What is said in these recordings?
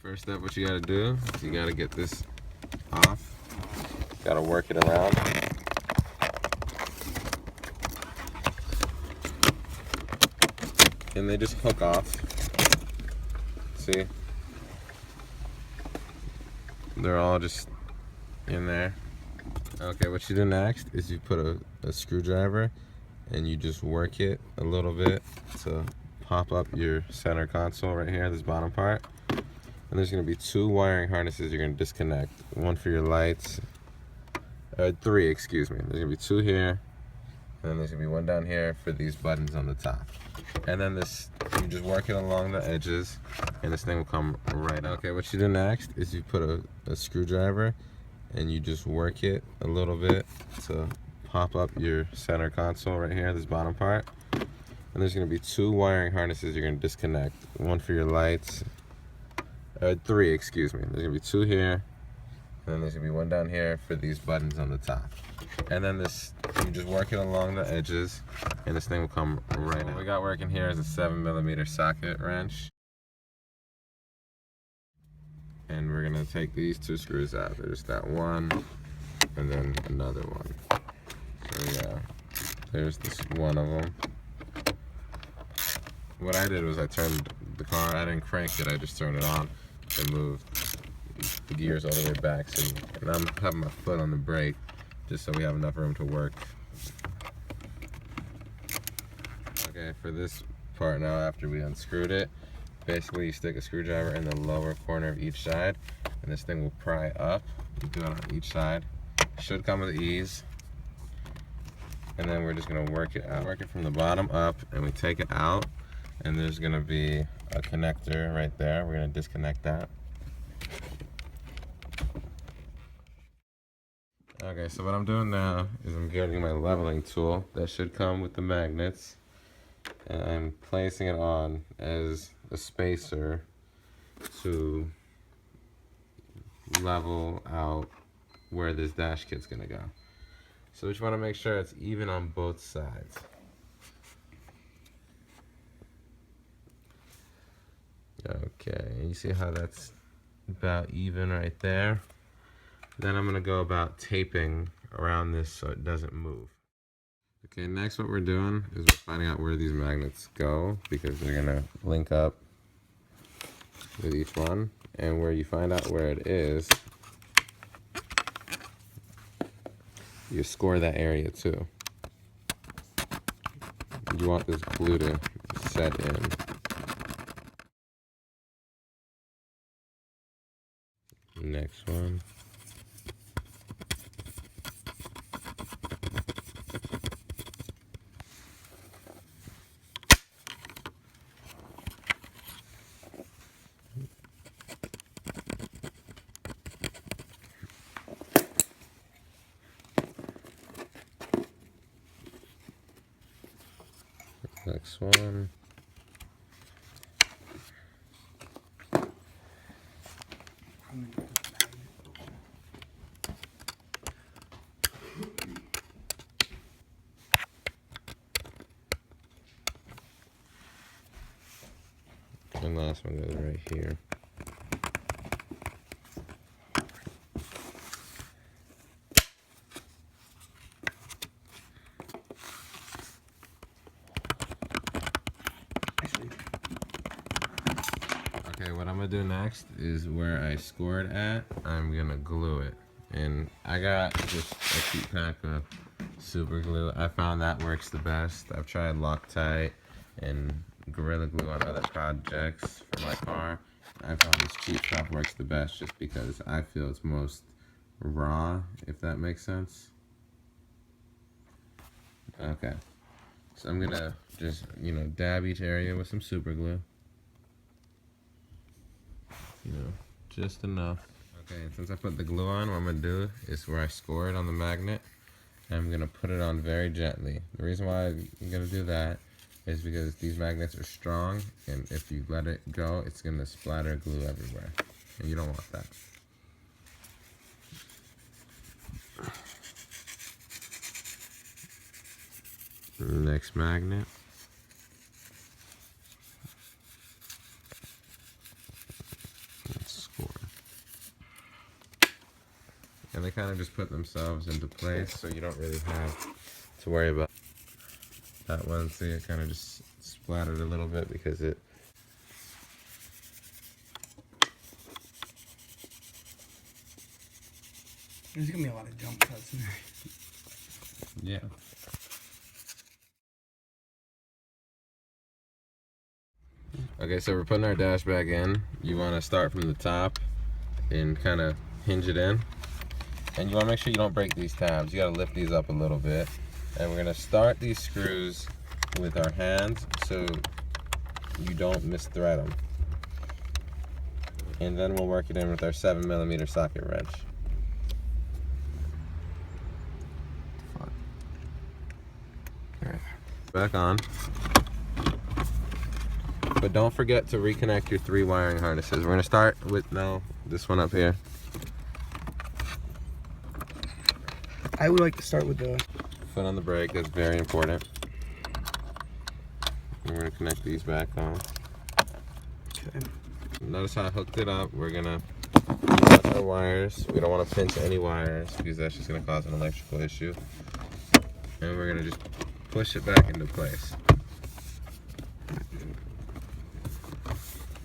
First step, what you gotta do is you gotta get this off. Gotta work it around. And they just hook off. See? They're all just in there. Okay, what you do next is you put a screwdriver and you just work it a little bit to pop up your center console right here, this bottom part. And there's gonna be two wiring harnesses you're gonna disconnect. One for your lights, three, excuse me. There's gonna be two here, and then there's gonna be one down here for these buttons on the top. And then this, you just work it along the edges, and this thing will come right out. Okay, what you do next is you put a screwdriver, and you just work it a little bit to pop up your center console right here, this bottom part. And there's gonna be two wiring harnesses you're gonna disconnect. One for your lights, three, excuse me. There's gonna be two here, and then there's gonna be one down here for these buttons on the top. And then this, you just work it along the edges, and this thing will come right out. What we got working here is a 7mm socket wrench. And we're gonna take these two screws out. There's that one, and then another one. So yeah, there's this one of them. What I did was I turned the car, I didn't crank it, I just turned it on and moved the gears all the way back. So, and I'm having my foot on the brake just so we have enough room to work. Okay, for this part now, after we unscrewed it, basically you stick a screwdriver in the lower corner of each side, and this thing will pry up. You do it on each side. Should come with ease. And then we're just gonna work it out. Work it from the bottom up, and we take it out, and there's gonna be a connector right there. We're gonna disconnect that. Okay, so what I'm doing now is I'm getting my leveling tool that should come with the magnets, and I'm placing it on as a spacer to level out where this dash kit's gonna go. So we just want to make sure it's even on both sides. Okay, you see how that's about even right there? Then I'm gonna go about taping around this so it doesn't move. Okay, next what we're doing is we're finding out where these magnets go, because they're gonna link up with each one. And where you find out where it is, you score that area too. You want this glue to set in. Next one. Next one. And last one goes right here. Okay, what I'm gonna do next is where I scored at, I'm gonna glue it. And I got just a cheap pack of super glue. I found that works the best. I've tried Loctite and Gorilla Glue on other projects for my car. I found this cheap stuff works the best just because I feel it's most raw, if that makes sense. Okay, so I'm gonna just, dab each area with some super glue. Just enough. Okay, and since I put the glue on, what I'm gonna do is where I scored on the magnet, I'm gonna put it on very gently. The reason why I'm gonna do that is because these magnets are strong, and if you let it go, it's gonna splatter glue everywhere, and you don't want that. Next magnet. Let's And they kind of just put themselves into place, so you don't really have to worry about that one. See, it kind of just splattered a little bit because it. There's gonna be a lot of jump cuts in there. Yeah. Okay, so we're putting our dash back in. You want to start from the top and kind of hinge it in. And you want to make sure you don't break these tabs. You got to lift these up a little bit. And we're going to start these screws with our hands so you don't misthread them. And then we'll work it in with our 7mm socket wrench. Back on. But don't forget to reconnect your 3 wiring harnesses. We're going to start with this one up here. I would like to start with the foot on the brake. That's very important. We're going to connect these back on. Okay. Notice how I hooked it up. We're going to cut our wires. We don't want to pinch any wires because that's just going to cause an electrical issue. And we're going to just push it back into place.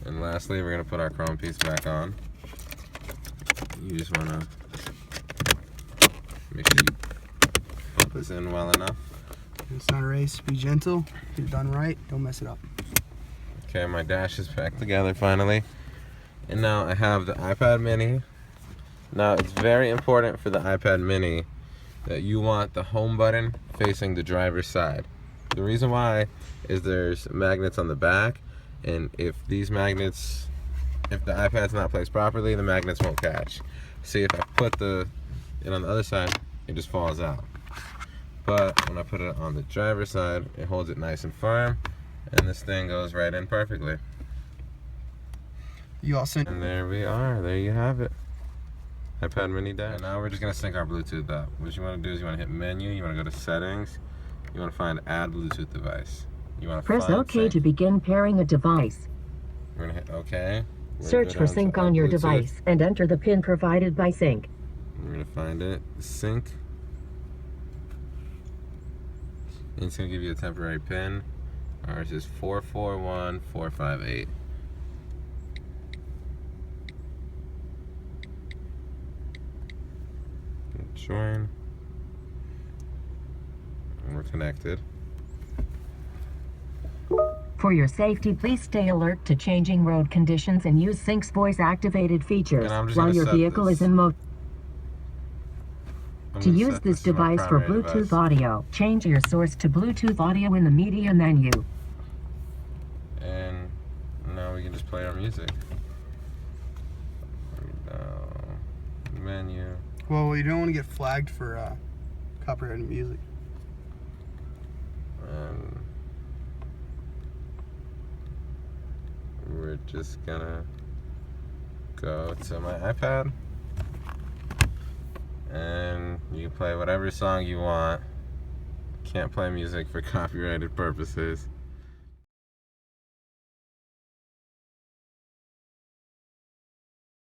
And lastly, we're going to put our chrome piece back on. You just want to make sure you put this in well enough. It's not a race. Be gentle. Get it done right. Don't mess it up. Okay, my dash is back together finally. And now I have the iPad mini. Now it's very important for the iPad mini that you want the home button facing the driver's side. The reason why is there's magnets on the back, and if the iPad's not placed properly, the magnets won't catch. See, if I put it on the other side, it just falls out. But when I put it on the driver's side, it holds it nice and firm, and this thing goes right in perfectly. You also. And there we are. There you have it. iPad mini dash. And now we're just gonna sync our Bluetooth up. What you want to do is you want to hit menu. You want to go to settings. You want to find add Bluetooth device. You want to press OK sync. To begin pairing a device. We're gonna hit OK. Search for sync on your device and enter the pin provided by sync. We're gonna find it. Sync. And it's gonna give you a temporary pin. Ours is 441458. Join. And we're connected. For your safety, please stay alert to changing road conditions and use Sync's voice-activated features while your vehicle is in motion. To use this device for Bluetooth audio, change your source to Bluetooth audio in the media menu. And now we can just play our music. Menu. Well, you don't want to get flagged for copyrighted music. We're just gonna go to my iPad, and you can play whatever song you want. Can't play music for copyrighted purposes.